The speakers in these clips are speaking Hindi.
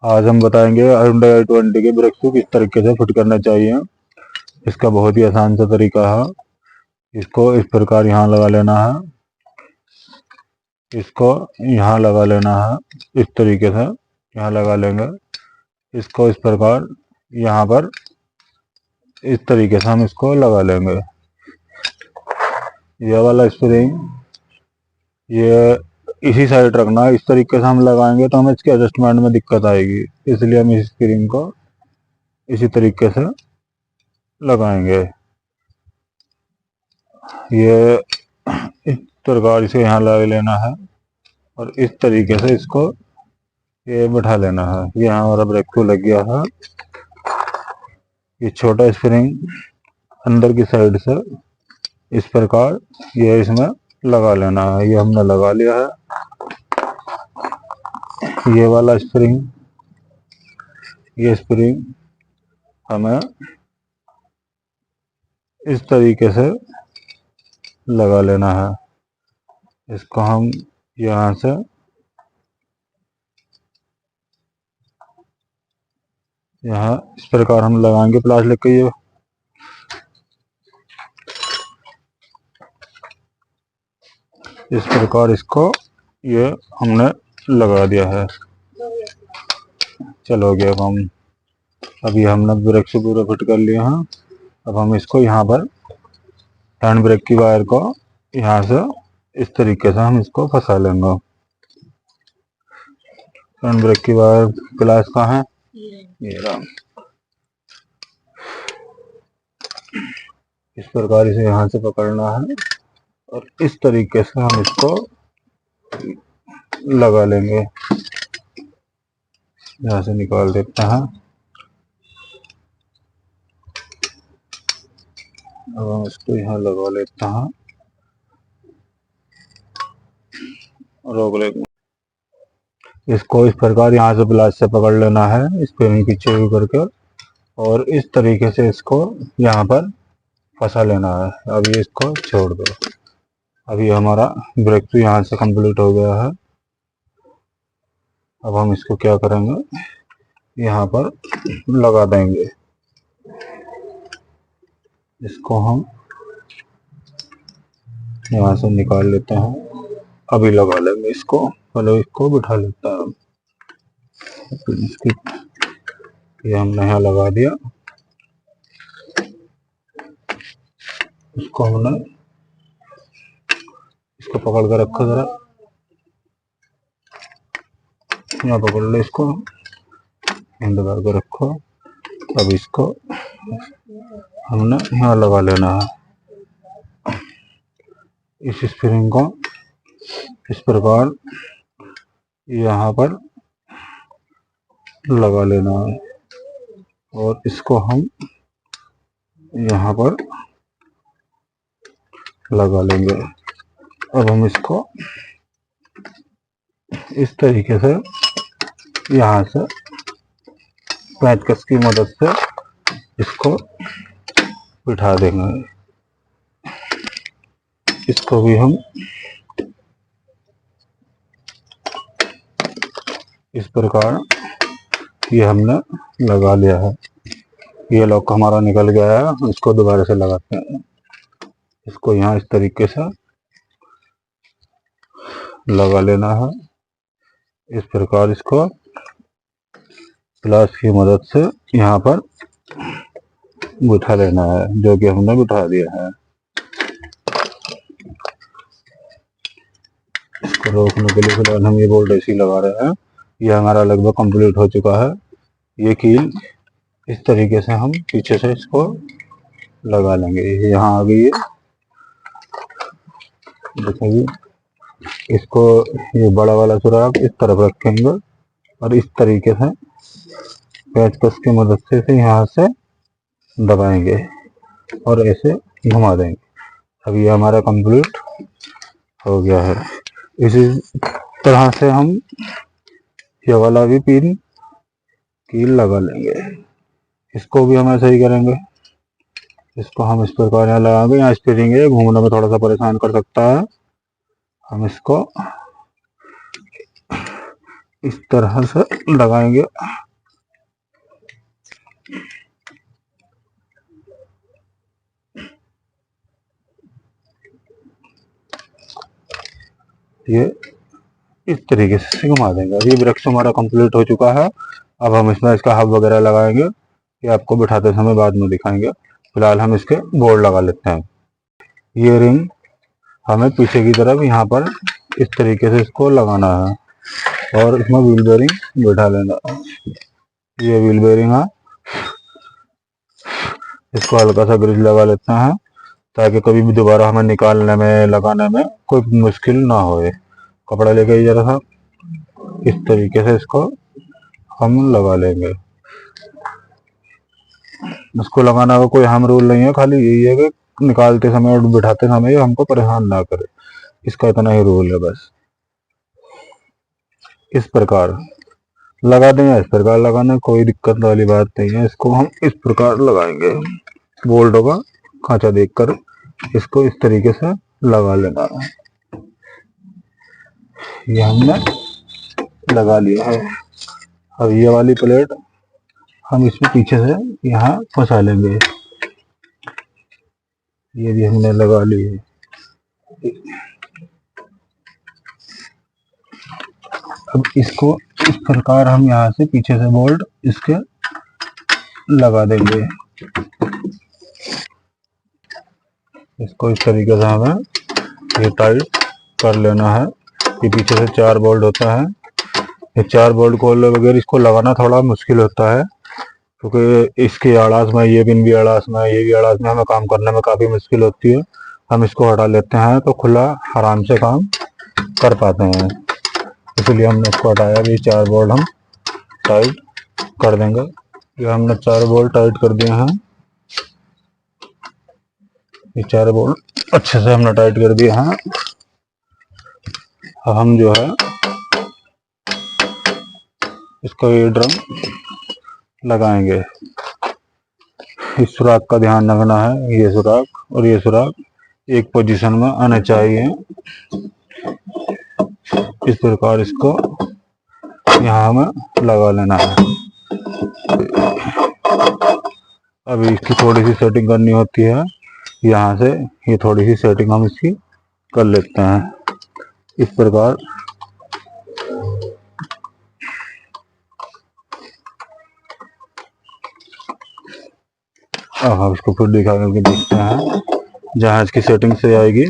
आज हम बताएंगे Hyundai i20 के ब्रेक को किस तरीके से फिट करना चाहिए। इसका बहुत ही आसान सा तरीका है। इसको इस प्रकार यहाँ लगा लेना है, इसको यहाँ लगा लेना है, इस तरीके से यहाँ लगा लेंगे। इसको इस प्रकार यहाँ पर इस तरीके से हम इसको लगा लेंगे। ये वाला स्प्रिंग ये इसी साइड रखना है। इस तरीके से हम लगाएंगे तो हमें इसके एडजस्टमेंट में दिक्कत आएगी, इसलिए हम इस स्प्रिंग को इसी तरीके से लगाएंगे। ये इस प्रकार से यहाँ लगा लेना है और इस तरीके से इसको ये बैठा लेना है। ये यहाँ हमारा ब्रेक शू लग गया है। ये छोटा स्प्रिंग अंदर की साइड से इस प्रकार ये इसमें लगा लेना है। ये हमने लगा लिया है। ये वाला स्प्रिंग, ये स्प्रिंग हमें इस तरीके से लगा लेना है। इसको हम यहाँ से यहाँ इस प्रकार हम लगाएंगे प्लास्टिक के। ये इस प्रकार इसको ये हमने लगा दिया है। चलो गया काम। अभी हमने ब्रेक से पूरा फिट कर लिया है। अब हम इसको यहाँ पर हैंड ब्रेक की वायर को यहाँ से इस तरीके से हम इसको फंसा लेंगे। हैंड ब्रेक की वायर प्लास कहाँ है? ये रहा। इस प्रकार इसे यहाँ से पकड़ना है और इस तरीके से हम इसको लगा लेंगे। यहाँ से निकाल देते हैं। अब हम इसको यहाँ लगा लेते हैं, रोक लेंगे। इसको इस प्रकार यहाँ से प्लास से पकड़ लेना है, इस पे पीछे भी करके, और इस तरीके से इसको यहाँ पर फंसा लेना है। अभी इसको छोड़ दो। अभी हमारा ब्रेक तो यहाँ से कंप्लीट हो गया है। अब हम इसको क्या करेंगे, यहाँ पर लगा देंगे। इसको हम यहाँ से निकाल लेते हैं। अभी लगा लेंगे इसको। पहले इसको बिठा लेता है। ये हमने यहाँ लगा दिया। इसको हमने इसको पकड़ कर रखो जरा, यहाँ पकड़ लो इसको, हैंड करके रखो। अब इसको हमने यहाँ लगा लेना है। इस स्प्रिंग को इस प्रकार यहाँ पर लगा लेना है और इसको हम यहाँ पर लगा लेंगे। अब हम इसको इस तरीके से यहाँ से पेंचकस की मदद से इसको बिठा देंगे। इसको भी हम इस प्रकार ये हमने लगा लिया है। ये लॉक हमारा निकल गया है। इसको दोबारा से लगाते हैं। इसको यहाँ इस तरीके से लगा लेना है। इस प्रकार इसको प्लास की मदद से यहाँ पर बिठा लेना है, जो कि हमने बिठा दिया है। इसको रोकने के लिए फिलहाल हम ये बोल्ट ऐसे ही लगा रहे हैं। ये हमारा लगभग कंप्लीट हो चुका है। ये कील इस तरीके से हम पीछे से इसको लगा लेंगे। यहाँ आ गई है, देखेंगे। इसको ये बड़ा वाला सुराख इस तरफ रखेंगे और इस तरीके से पेचकस की मदद से इसे यहाँ से दबाएंगे और ऐसे घुमा देंगे। अब ये हमारा कंप्लीट हो गया है। इसी तरह से हम ये वाला भी पिन कील लगा लेंगे। इसको भी हम ऐसे ही करेंगे। इसको हम इस प्रकार यहाँ लगाएंगे। यहाँ स्प्रिंग है, घूमने में थोड़ा सा परेशान कर सकता है। हम इसको इस तरह से लगाएंगे। ये इस तरीके से घुमा देंगे। अब ये वृक्ष हमारा कंप्लीट हो चुका है। अब हम इसमें इसका हब वगैरह लगाएंगे, ये आपको बिठाते समय बाद में दिखाएंगे। फिलहाल हम इसके बोर्ड लगा लेते हैं। ये रिंग हमें पीछे की तरफ यहाँ पर इस तरीके से इसको लगाना है और इसमें व्हील बेयरिंग बैठा लेना। ये व्हील बेयरिंग है, इसको हल्का सा ग्रिज लगा लेते हैं ताकि कभी भी दोबारा हमें निकालने में लगाने में कोई मुश्किल ना हो। कपड़ा लेके जरा सा इस तरीके से इसको हम लगा लेंगे। इसको लगाना का कोई अहम रूल नहीं है, खाली यही है कि निकालते समय और बिठाते समय हमको परेशान ना करे, इसका इतना ही रूल है बस। इस प्रकार लगा देंगे, इस प्रकार लगाना कोई दिक्कत वाली बात नहीं है। इसको हम इस प्रकार लगाएंगे, बोल्टों का खांचा देखकर इसको इस तरीके से लगा लेना है। ये हमने लगा लिया है। अब ये वाली प्लेट हम इसमें पीछे से यहाँ फंसा लेंगे। ये भी हमने लगा ली है। अब इसको इस प्रकार हम यहाँ से पीछे से बोल्ट इसके लगा देंगे। इसको इस तरीके से हमें ये टाइट कर लेना है। ये पीछे से 4 बोल्ट होता है। ये 4 बोल्ट खोल वगैरह इसको लगाना थोड़ा मुश्किल होता है क्योंकि इसकी आड़ास में, ये पिन भी आड़ास में, ये भी आड़ास में, हमें काम करने में काफ़ी मुश्किल होती है। हम इसको हटा लेते हैं तो खुला आराम से काम कर पाते हैं, इसलिए हमने इसको हटाया। ये 4 बोल्ट हम टाइट कर देंगे। ये हमने 4 बोल्ट टाइट कर दिए हैं। ये 4 बोल्ट अच्छे से हमने टाइट कर दिए हैं। हम जो है इसका ये ड्रम लगाएंगे। इस सुराख का ध्यान रखना है, ये सुराख और ये सुराख एक पोजीशन में आना चाहिए। इस प्रकार इसको यहाँ हमें लगा लेना है। अभी इसकी थोड़ी सी सेटिंग करनी होती है, यहाँ से ये थोड़ी सी सेटिंग हम इसकी कर लेते हैं इस प्रकार। अब हम इसको फिर दिखा करके देखते हैं। जहाँ इसकी सेटिंग से आएगी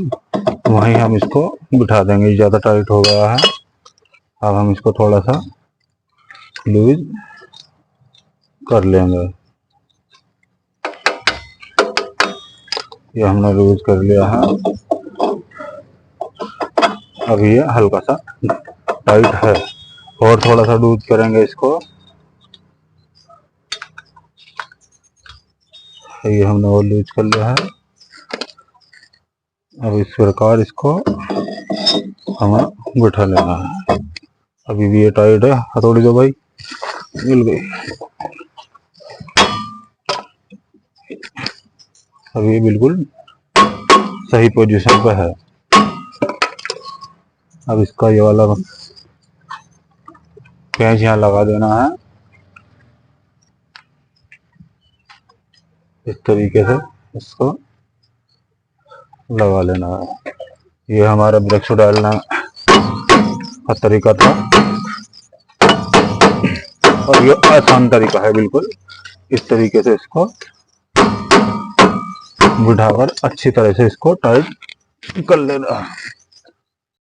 वहीं हम इसको बिठा देंगे। ज़्यादा टाइट हो गया है, अब हम इसको थोड़ा सा लूज कर लेंगे। ये हमने लूज कर लिया है। अब ये हल्का सा टाइट है और थोड़ा सा लूज करेंगे इसको। ये हमने और लूज कर लिया है। अब इस प्रकार इसको हमें बिठा लेना है। अभी भी ये टाइट है, हथौड़ी दो भाई, मिल गई। अब ये बिल्कुल सही पोजीशन पे है। अब इसका ये वाला पेंच यहाँ लगा देना है इस तरीके से, इसको लगा लेना है। ये हमारा वृक्ष डालना का तरीका था और ये आसान तरीका है बिल्कुल। इस तरीके से इसको बिठाकर अच्छी तरह से इसको टाइट कर लेना है।